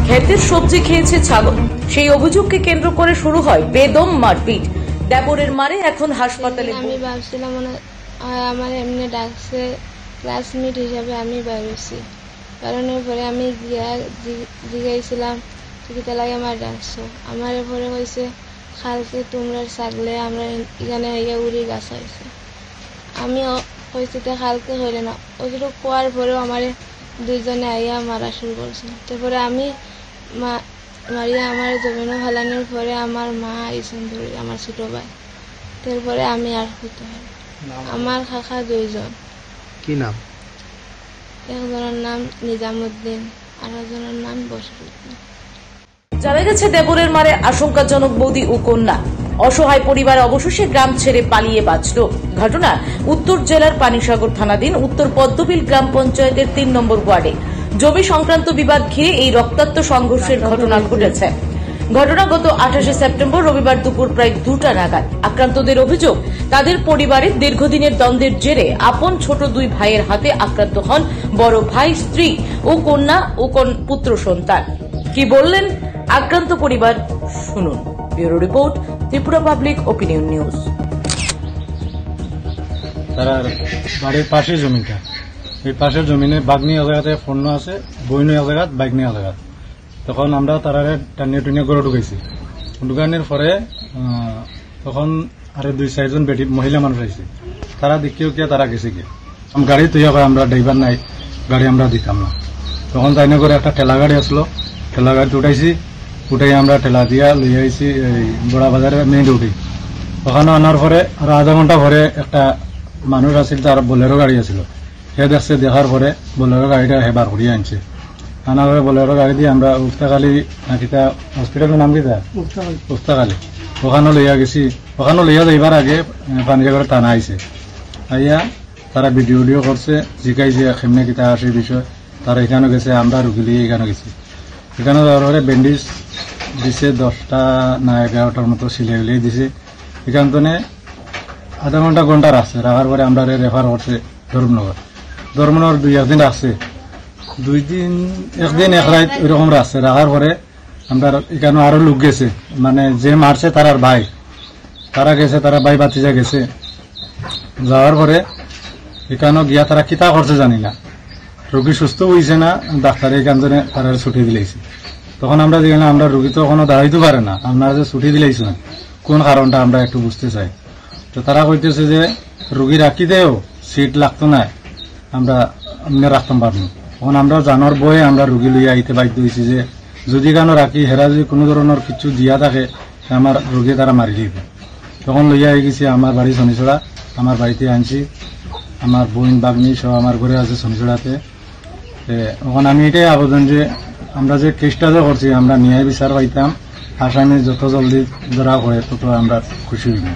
ক্ষেতের সবজি খেয়েছে ছাগল। সেই অভিযোগকে কেন্দ্র করে শুরু হয় বেদম মারপিট। দেবরের মারে এখন হাসপাতালে। আমি ভাবছিলাম আমার এমনি ডাকছে ক্লাসমেট হিসাবে আমি ভাবছি, কারণ এরপরে আমি জিজ্ঞাসিলাম কিতা লাগে আমার ডাকছো। আমার এরপরে হয়েছে খালকে তোমরা ছাগলে আমরা এখানে উড়ি গাছ হয়েছে। আমিও হয়েছে খালকে হইলে না, ওগুলো কোয়ার পরেও আমার দুইজনে আইয়া মারা শুরু করছে। তারপরে আমি মারিয়া আমার জমিনে ফেলানোর পরে আমার মা আইসেন ধরে, আমার ছোট ভাই। তারপরে আমি আর হইতে হয়। আমার কাকা দুইজন। কি নাম? একজনের নাম নিজামুদ্দিন, আর একজনের নাম বশরুদ্দিন। জানা গেছে দেবরের মারে আশঙ্কাজনক বৌদি ও কন্যা। অসহায় পরিবার অবশেষে গ্রাম ছেড়ে পালিয়ে বাঁচল। ঘটনা উত্তর জেলার পানিসাগর থানাধীন উত্তর পদ্মবিল গ্রাম পঞ্চায়েতের ৩ নম্বর ওয়ার্ডে। জমি সংক্রান্ত বিবাদ ঘিরে এই রক্তাক্ত সংঘর্ষের ঘটনা ঘটেছে। ঘটনা গত ২৮ সেপ্টেম্বর রবিবার দুপুর প্রায় ২টা নাগাদ। আক্রান্তদের অভিযোগ, তাদের পরিবারের দীর্ঘদিনের দ্বন্দ্বের জেরে আপন ছোট ২ ভাইয়ের হাতে আক্রান্ত হন বড় ভাই, স্ত্রী ও কন্যা ও পুত্র সন্তান। কি বললেন আক্রান্ত পরিবার, শুনুন। Bureau report, Tripura public opinion news. তারা বাড়ির পাশে জমিটা, এই পাশের জমিনে বাগনি এলাকাতে ফোন আছে, বইনি এলাকাত বাইকনি এলাকাত। তখন আমরা তারারে টানিয়ে টুনিয়ে গড়ে ঢুকাইছি। ঢুকানোর পরে তখন আরো ২-৪জন মহিলা মানুষ আইছে। তারা দেখিও কে তারা গেছে গিয়ে গাড়ি তৈরি হয়, আমরা ড্রাইভার নাই, গাড়ি আমরা দিতাম না। তখন তাই না করে একটা ঠেলা গাড়ি আসলো, ঠেলা গাড়ি উঠাইছি, উঠাই আমরা ঠেলা দিয়া লই আইছি এই বড়া বাজারে মেইন রোডে। ওখানে আনার পরে আরো আধা ঘন্টা পরে একটা মানুষ আছিল, তার বোলেরো গাড়ি আছিল। সে দেখছে, দেখার পরে বোলেরো গাড়িটা হেবার করিয়ে আনছে। আনার পরে বোলেরো গাড়ি দিয়ে আমরা উস্তাকালী নাকিতা হসপিটালের নাম কিতা উস্তাকালী, ওখানে লইয়া গেছি। ওখানে লইয়া যাইবার আগে পানিসাগরে থানা আইছে। আইয়া তারা ভিডিও করছে, জিকাইছে কেমনে কিতা আছে বিষয়। তারা এখানে গেছে, আমরা রুগী লিয়ে এখানে গেছি। এখানে যাওয়ার পরে ব্যান্ডেজ দিছে 10টা না 11টার মতো সিলাই উলিয়ে দিছে। এখান থেকে আধা ঘন্টা রাখছে। রাখার পরে আমরা রেফার করছে ধর্মনগর। ধর্মনগর 2-1 দিন রাখছে, 2 দিন 1 দিন 1 রাত ওইরকম রাখছে। রাখার পরে আমরা এখানে আরো লোক গেছে, মানে যে মারছে তারার ভাই, তারা গেছে, তারা ভাই বাতিজা গেছে। যাওয়ার পরে এখানে গিয়া তারা কিতা করছে জানি না, রোগী সুস্থ হয়েছে না, ডাক্তার এখান থেকে তারা ছুটি দিলাইছে। তখন আমরা দেখলাম আমরা রোগী তো এখনো দাঁড়াইতে পারে না, আপনারা যে ছুটি দিলাইছেন কোন কারণটা আমরা একটু বুঝতে চাই। তো তারা কইতেছে যে রোগী রাখি দেও, সিট লাগতো না, আমরা রাখতাম পারবো। তখন আমরা জানার বয়ে আমরা রোগী লইয়া আইতে বাধ্য হয়েছি যে যদি কেন রাখি, হেরা যদি কোনো ধরনের কিছু দিয়া থাকে আমার রোগী তারা মারি দিবে। তখন লইয়া আই গেছি আমার বাড়ি শনিছড়া, আমার বাড়িতে আনছি। আমার বোন বাগনি সব আমার ঘরে আছে শনিছড়াতে। এখন আমি এটাই আবেদন যে আমরা যে কেসটা যে করছি আমরা ন্যায় বিচার পাইতাম, আসামি যত জলদি ধরা হয় তত আমরা খুশি হইব।